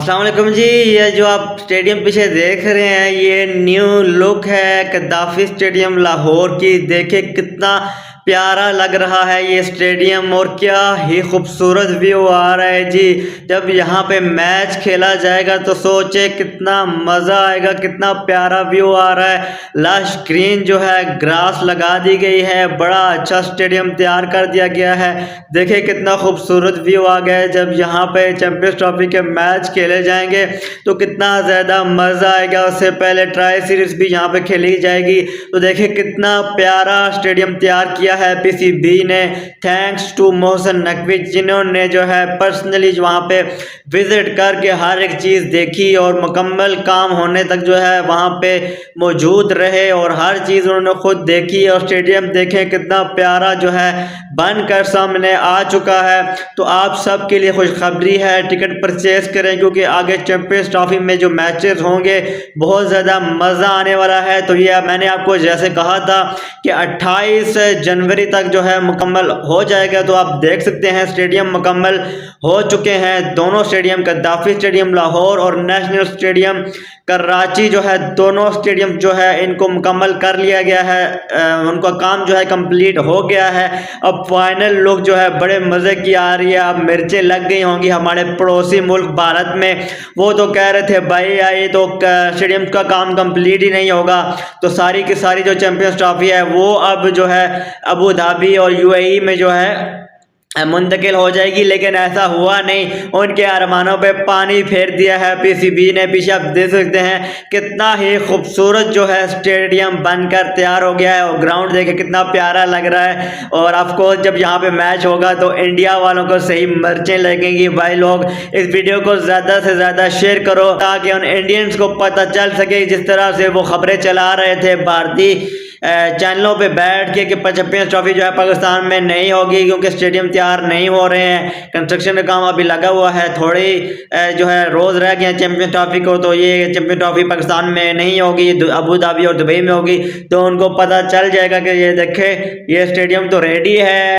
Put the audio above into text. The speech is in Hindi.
अस्सलाम वालेकुम जी। ये जो आप स्टेडियम पीछे देख रहे हैं ये न्यू लुक है कद्दाफी स्टेडियम लाहौर की। देखे कितना प्यारा लग रहा है ये स्टेडियम और क्या ही खूबसूरत व्यू आ रहा है जी। जब यहाँ पे मैच खेला जाएगा तो सोचे कितना मज़ा आएगा, कितना प्यारा व्यू आ रहा है। लश ग्रीन जो है ग्रास लगा दी गई है, बड़ा अच्छा स्टेडियम तैयार कर दिया गया है। देखे कितना खूबसूरत व्यू आ गया है। जब यहाँ पे चैंपियंस ट्रॉफी के मैच खेले जाएंगे तो कितना ज़्यादा मज़ा आएगा। उससे पहले ट्राई सीरीज भी यहाँ पे खेली जाएगी। तो देखिए कितना प्यारा स्टेडियम तैयार किया है पीसीबी ने। थैंक्स टू मोहसिन नकवी जिन्होंने जो है पर्सनली वहाँ पे विजिट करके हर एक चीज़ देखी और मुकम्मल काम होने तक जो है वहाँ पे मौजूद रहे और हर चीज़ उन्होंने खुद देखी। और स्टेडियम देखें कितना प्यारा जो है बनकर सामने आ चुका है। तो आप सब के लिए खुशखबरी है, टिकट परचेज करें क्योंकि आगे चैंपियंस ट्रॉफी में जो मैचेस होंगे बहुत ज़्यादा मज़ा आने वाला है। तो ये मैंने आपको जैसे कहा था कि 28 जनवरी तक जो है मुकम्मल हो जाएगा। तो आप देख सकते हैं स्टेडियम मुकम्मल हो चुके हैं। दोनों स्टेडियम कद्दाफी स्टेडियम लाहौर और नेशनल स्टेडियम कराची जो है, दोनों स्टेडियम जो है इनको मुकम्मल कर लिया गया है। उनका काम जो है कंप्लीट हो गया है। अब फाइनल लुक जो है बड़े मज़े की आ रही है। अब मिर्चें लग गई होंगी हमारे पड़ोसी मुल्क भारत में। वो तो कह रहे थे भाई ये तो स्टेडियम का काम कंप्लीट ही नहीं होगा तो सारी की सारी जो चैंपियंस ट्रॉफी है वो अब जो है अबू धाबी और यूएई में जो है मुंतकिल हो जाएगी। लेकिन ऐसा हुआ नहीं, उनके अरमानों पे पानी फेर दिया है पीसीबी ने। पीछे आप देख सकते हैं कितना ही खूबसूरत जो है स्टेडियम बनकर तैयार हो गया है और ग्राउंड देखे कितना प्यारा लग रहा है। और ऑफकोर्स जब यहाँ पे मैच होगा तो इंडिया वालों को सही मिर्चें लगेंगी। भाई लोग इस वीडियो को ज़्यादा से ज़्यादा शेयर करो ताकि उन इंडियंस को पता चल सके। जिस तरह से वो खबरें चला रहे थे भारतीय चैनलों पे बैठ के कि चैंपियंस ट्रॉफी जो है पाकिस्तान में नहीं होगी क्योंकि स्टेडियम तैयार नहीं हो रहे हैं, कंस्ट्रक्शन का काम अभी लगा हुआ है, थोड़ी जो है रोज़ रह गए हैं चैंपियंस ट्रॉफी को। तो ये चैंपियंस ट्रॉफी पाकिस्तान में नहीं होगी, अबू धाबी और दुबई में होगी। तो उनको पता चल जाएगा कि ये देखे ये स्टेडियम तो रेडी है।